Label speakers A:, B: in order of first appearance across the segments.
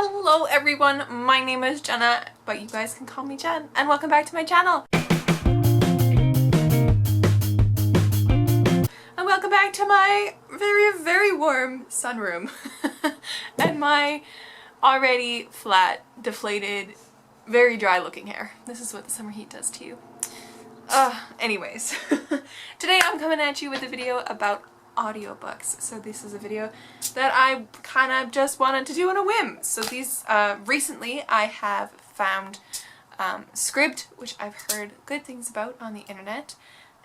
A: Hello everyone, my name is Jenna, but you guys can call me Jen, and welcome back to my channel. And welcome back to my very warm sunroom and my already flat, deflated, very dry looking hair. This is what the summer heat does to you. Anyways, today I'm coming at you with a video about audiobooks. So this is a video that I kind of just wanted to do on a whim. So these, recently I have found Scribd, which I've heard good things about on the internet,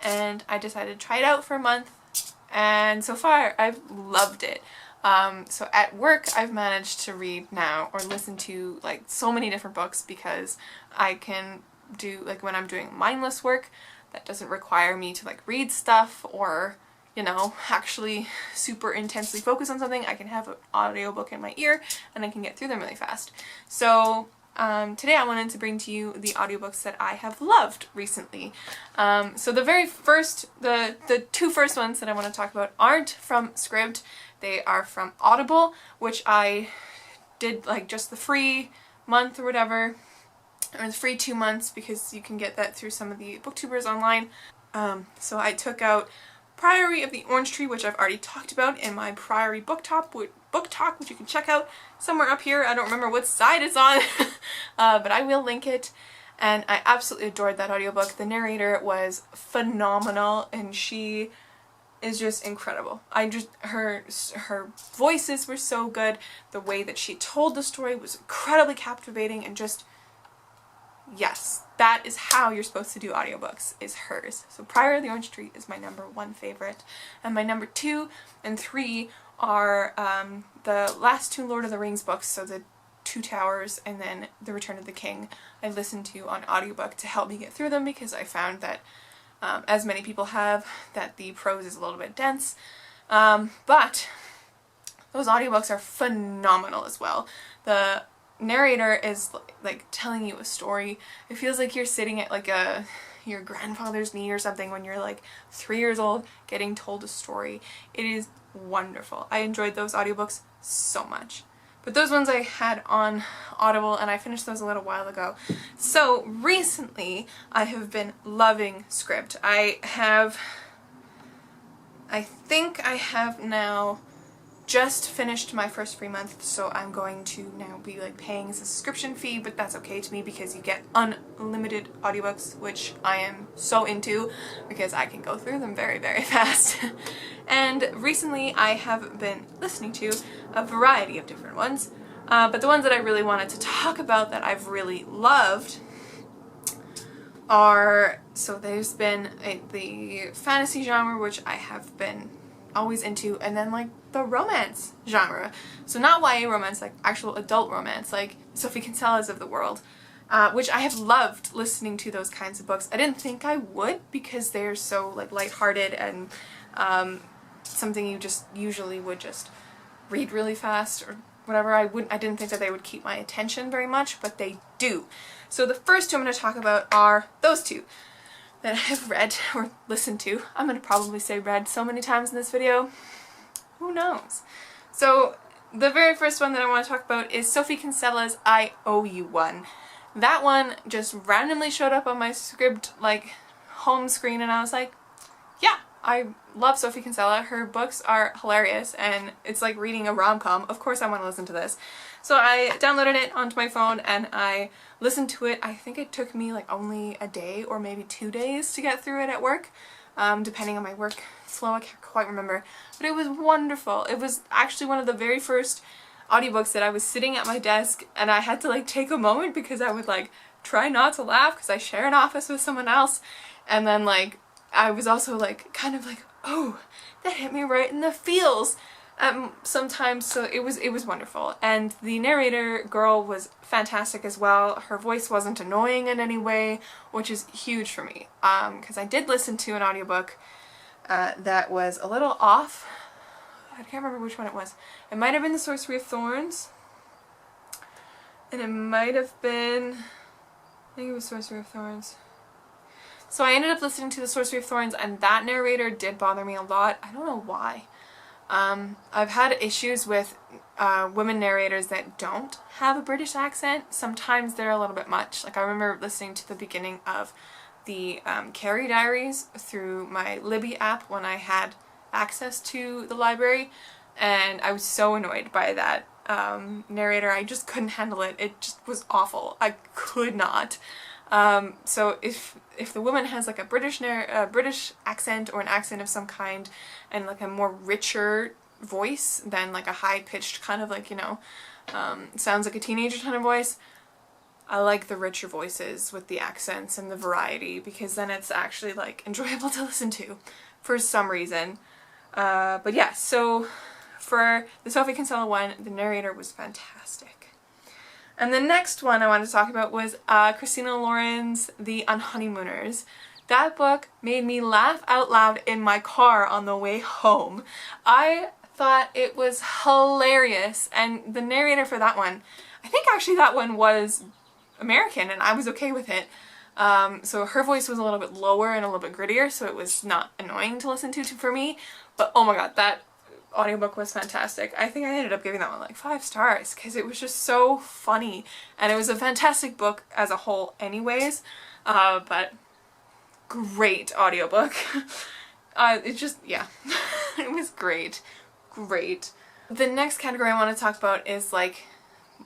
A: and I decided to try it out for a month, and so far I've loved it. So at work I've managed to read now or listen to like so many different books because I can do, like, when I'm doing mindless work that doesn't require me to like read stuff or, you know, actually super intensely focus on something, I can have an audiobook in my ear and I can get through them really fast. So today I wanted to bring to you the audiobooks that I have loved recently. So the very first, the two first ones that I want to talk about aren't from Scribd. They are from Audible, which I did like just the free month or whatever, or the free 2 months, because you can get that through some of the booktubers online. So I took out Priory of the Orange Tree, which I've already talked about in my Priory book talk, which you can check out somewhere up here. I don't remember what side it's on, but I will link it. And I absolutely adored that audiobook. The narrator was phenomenal, and she is just incredible. Her voices were so good. The way that she told the story was incredibly captivating, and just, yes, that is how you're supposed to do audiobooks, is hers. So Priory of the Orange Tree is my #1 favorite. And my number 2 and 3 are the last 2 Lord of the Rings books, so the Two Towers and then The Return of the King. I listened to on audiobook to help me get through them because I found that, as many people have, that the prose is a little bit dense. But those audiobooks are phenomenal as well. The narrator is like telling you a story. It feels like you're sitting at like your grandfather's knee or something when you're like 3 years old getting told a story. It is wonderful. I enjoyed those audiobooks so much. But those ones I had on Audible, and I finished those a little while ago. So recently I have been loving Scribd. I think I have now just finished my first free month, so I'm going to now be like paying a subscription fee, but that's okay to me because you get unlimited audiobooks, which I am so into because I can go through them very fast. And recently I have been listening to a variety of different ones, but the ones that I really wanted to talk about that I've really loved are, so there's been the fantasy genre, which I have been always into, and then like the romance genre. So not YA romance, like actual adult romance, like Sophie Kinsella's of the world, which I have loved listening to those kinds of books. I didn't think I would because they're so like lighthearted and something you just usually would just read really fast or whatever. I didn't think that they would keep my attention very much, but they do. So the first two I'm going to talk about are those two that I have read or listened to. I'm going to probably say read so many times in this video. Who knows? So the very first one that I want to talk about is Sophie Kinsella's I Owe You One. That one just randomly showed up on my Scribd like home screen, and I was like, yeah, I love Sophie Kinsella. Her books are hilarious and it's like reading a rom-com. Of course I want to listen to this. So I downloaded it onto my phone and I listened to it. I think it took me like only a day or maybe 2 days to get through it at work, depending on my work flow. I can't quite remember, but it was wonderful. It was actually one of the very first audiobooks that I was sitting at my desk and I had to like take a moment because I would like try not to laugh because I share an office with someone else, and then like I was also like kind of like, oh, that hit me right in the feels sometimes. So it was wonderful, and the narrator girl was fantastic as well. Her voice wasn't annoying in any way, which is huge for me, because I did listen to an audiobook that was a little off. I can't remember which one it was. It might have been The Sorcery of Thorns, and it might have been, I think it was Sorcery of Thorns. So I ended up listening to The Sorcery of Thorns, and that narrator did bother me a lot. I don't know why. I've had issues with women narrators that don't have a British accent, sometimes they're a little bit much. Like I remember listening to the beginning of the Carrie Diaries through my Libby app when I had access to the library, and I was so annoyed by that narrator. I just couldn't handle it. It just was awful. I could not. So if the woman has like a British accent or an accent of some kind and like a more richer voice than like a high-pitched kind of like, you know, sounds like a teenager kind of voice, I like the richer voices with the accents and the variety, because then it's actually like enjoyable to listen to for some reason. But yeah, so for the Sophie Kinsella one, the narrator was fantastic. And the next one I wanted to talk about was Christina Laurens' The Unhoneymooners. That book made me laugh out loud in my car on the way home. I thought it was hilarious, and the narrator for that one, I think actually that one was American, and I was okay with it. So her voice was a little bit lower and a little bit grittier, so it was not annoying to listen to for me. But oh my god, that audiobook was fantastic. I think I ended up giving that one like 5 stars because it was just so funny, and it was a fantastic book as a whole anyways. But great audiobook. It just, yeah, it was great. Great. The next category I want to talk about is like,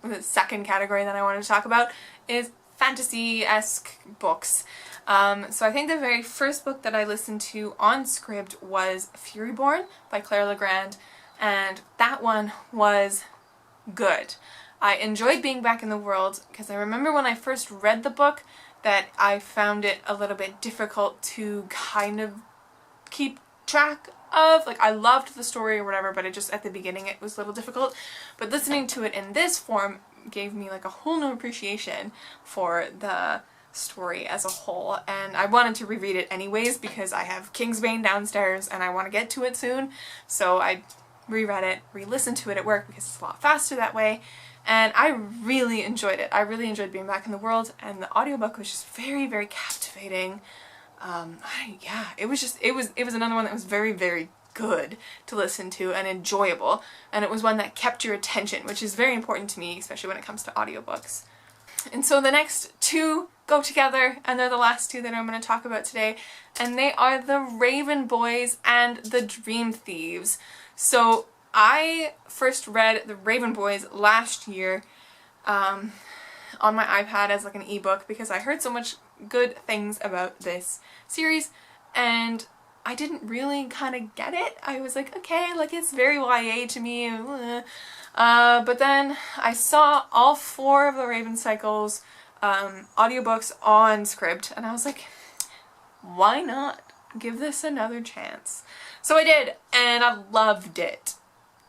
A: the second category that I wanted to talk about is fantasy-esque books. So I think the very first book that I listened to on script was Furyborn by Claire Legrand, and that one was good. I enjoyed being back in the world because I remember when I first read the book that I found it a little bit difficult to kind of keep track of. Like, I loved the story or whatever, but it just, at the beginning it was a little difficult. But listening to it in this form gave me like a whole new appreciation for the story as a whole, and I wanted to reread it anyways because I have Kingsbane downstairs and I want to get to it soon, so I reread it, re-listened to it at work because it's a lot faster that way, and I really enjoyed it. I really enjoyed being back in the world, and the audiobook was just very, very captivating. Yeah, it was another one that was very, very good to listen to and enjoyable, and it was one that kept your attention, which is very important to me, especially when it comes to audiobooks. And so the next two go together, and they're the last two that I'm going to talk about today, and they are The Raven Boys and The Dream Thieves. So I first read The Raven Boys last year on my iPad as like an ebook because I heard so much good things about this series, and I didn't really kind of get it. I was like, okay, like it's very YA to me. But then I saw all 4 of the Raven Cycles audiobooks on script, and I was like, why not give this another chance? So I did, and I loved it.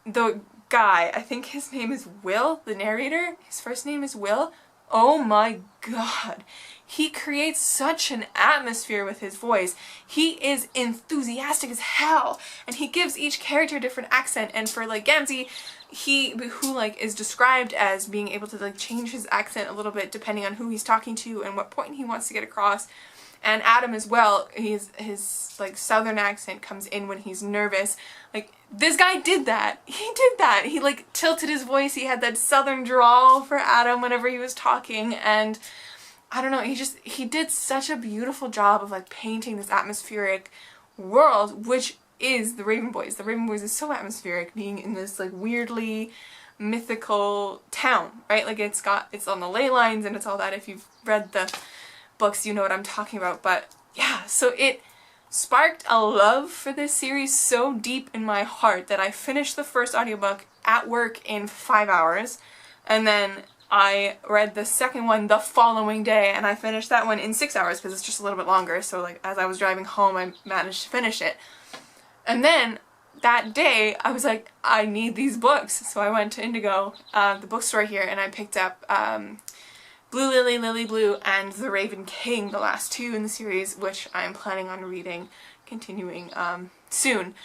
A: The guy, I think his name is Will, the narrator, his first name is Will. Oh my god. He creates such an atmosphere with his voice. He is enthusiastic as hell, and he gives each character a different accent. And for like Gamzee, who like is described as being able to like change his accent a little bit depending on who he's talking to and what point he wants to get across. And Adam as well, his like southern accent comes in when he's nervous. Like, this guy did that. He did that. He like tilted his voice. He had that southern drawl for Adam whenever he was talking, and I don't know, he did such a beautiful job of like painting this atmospheric world, which is the Raven Boys. The Raven Boys is so atmospheric, being in this like weirdly mythical town, right? Like it's on the ley lines and it's all that. If you've read the books, you know what I'm talking about. But yeah, so it sparked a love for this series so deep in my heart that I finished the first audiobook at work in 5 hours, and then I read the second one the following day, and I finished that one in 6 hours because it's just a little bit longer. So like as I was driving home, I managed to finish it. And then that day I was like, I need these books. So I went to Indigo, the bookstore here, and I picked up Blue Lily, Lily Blue, and The Raven King, the last 2 in the series, which I'm planning on reading, continuing soon.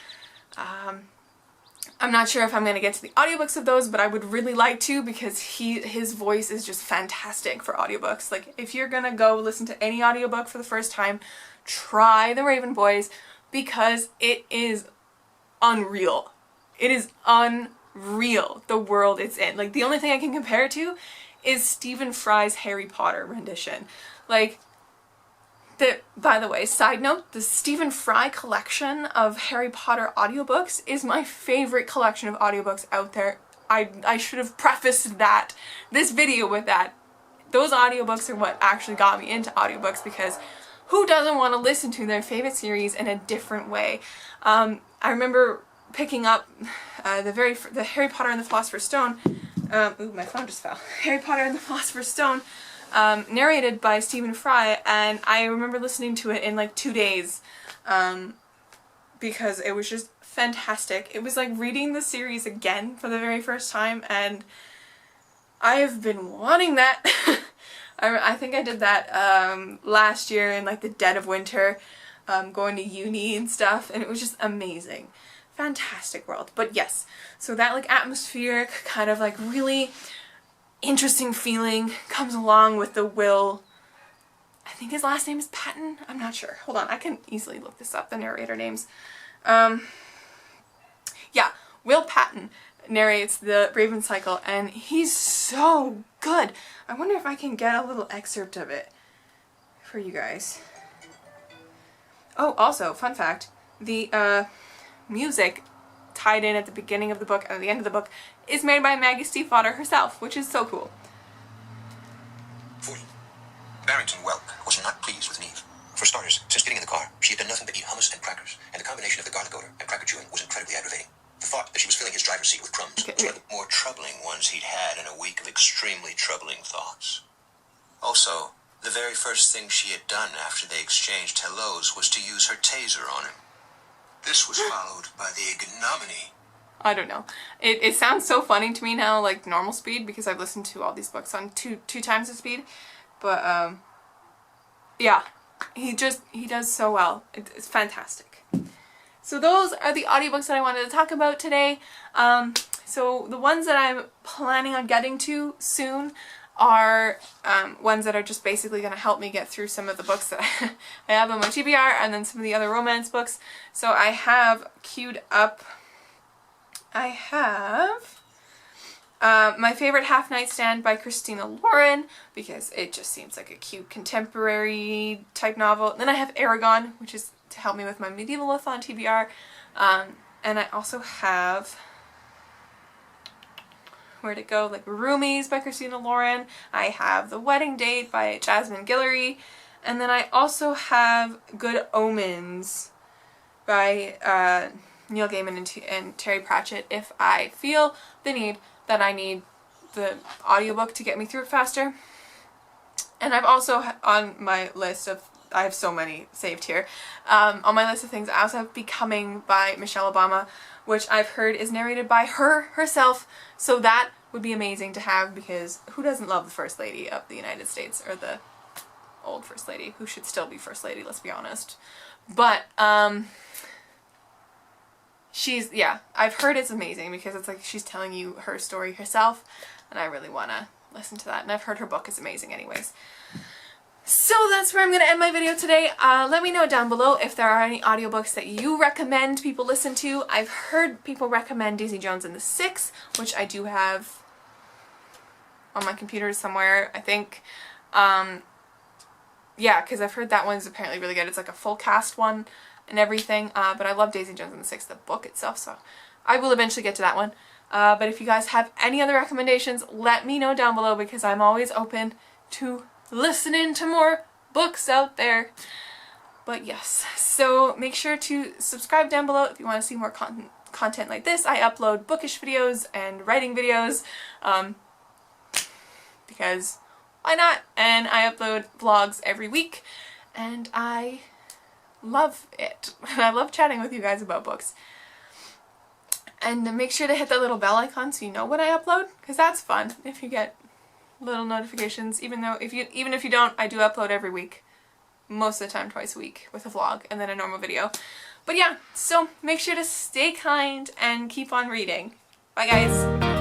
A: I'm not sure if I'm going to get to the audiobooks of those, but I would really like to, because his voice is just fantastic for audiobooks. Like, if you're going to go listen to any audiobook for the first time, try The Raven Boys, because it is unreal. It is unreal. real, the world it's in. Like, the only thing I can compare it to is Stephen Fry's Harry Potter rendition. Like, by the way, side note, the Stephen Fry collection of Harry Potter audiobooks is my favorite collection of audiobooks out there. I should have prefaced this video with that. Those audiobooks are what actually got me into audiobooks, because who doesn't want to listen to their favorite series in a different way? I remember picking up the Harry Potter and the Philosopher's Stone. Ooh, my phone just fell. Harry Potter and the Philosopher's Stone, narrated by Stephen Fry, and I remember listening to it in like 2 days, because it was just fantastic. It was like reading the series again for the very first time, and I've been wanting that. I think I did that last year in like the dead of winter, going to uni and stuff, and it was just amazing. Fantastic world. But yes, so that like atmospheric kind of like really interesting feeling comes along with the Will. I think his last name is Patton. I'm not sure. Hold on, I can easily look this up, the narrator names. Yeah, Will Patton narrates the Raven Cycle, and he's so good. I wonder if I can get a little excerpt of it for you guys. Oh, also, fun fact, the music tied in at the beginning of the book and at the end of the book is made by Maggie Stiefvater herself, which is so cool.
B: 40. Barrington Welk was not pleased with Neve. For starters, since getting in the car, she had done nothing but eat hummus and crackers, and the combination of the garlic odor and cracker chewing was incredibly aggravating. The thought that she was filling his driver's seat with crumbs was one of the more troubling ones he'd had in a week of extremely troubling thoughts. Also, the very first thing she had done after they exchanged hellos was to use her taser on him. This was followed by the ignominy.
A: I don't know. It sounds so funny to me now, like normal speed, because I've listened to all these books on two times the speed. But yeah, he does so well. It's fantastic. So those are the audiobooks that I wanted to talk about today. So the ones that I'm planning on getting to soon are ones that are just basically going to help me get through some of the books that I have on my TBR, and then some of the other romance books. So I have queued up, I have My Favorite Half Nightstand by Christina Laurens, because it just seems like a cute contemporary type novel. Then I have Aragon, which is to help me with my Medievalathon TBR. And I also have, where'd it go, like Roomies by Christina Laurens. I have The Wedding Date by Jasmine Guillory. And then I also have Good Omens by Neil Gaiman and Terry Pratchett, if I feel the need that I need the audiobook to get me through it faster. And I've also, on my list of, I have so many saved here, on my list of things, I also have Becoming by Michelle Obama, which I've heard is narrated by her herself, so that would be amazing to have, because who doesn't love the First Lady of the United States, or the old First Lady, who should still be First Lady, let's be honest. But, yeah, I've heard it's amazing, because it's like she's telling you her story herself, and I really want to listen to that, and I've heard her book is amazing anyways. So that's where I'm going to end my video today. Let me know down below if there are any audiobooks that you recommend people listen to. I've heard people recommend Daisy Jones and the Six, which I do have on my computer somewhere, I think. Yeah, because I've heard that one's apparently really good. It's like a full cast one and everything, but I love Daisy Jones and the Six, the book itself, so I will eventually get to that one. But if you guys have any other recommendations, let me know down below, because I'm always open to listening to more books out there. But yes, so make sure to subscribe down below if you want to see more content like this. I upload bookish videos and writing videos, because why not? And I upload vlogs every week, and I love it. I love chatting with you guys about books. And make sure to hit that little bell icon so you know when I upload, because that's fun if you get little notifications, even if you don't, I do upload every week, most of the time twice a week, with a vlog and then a normal video. But yeah, so make sure to stay kind and keep on reading. Bye guys!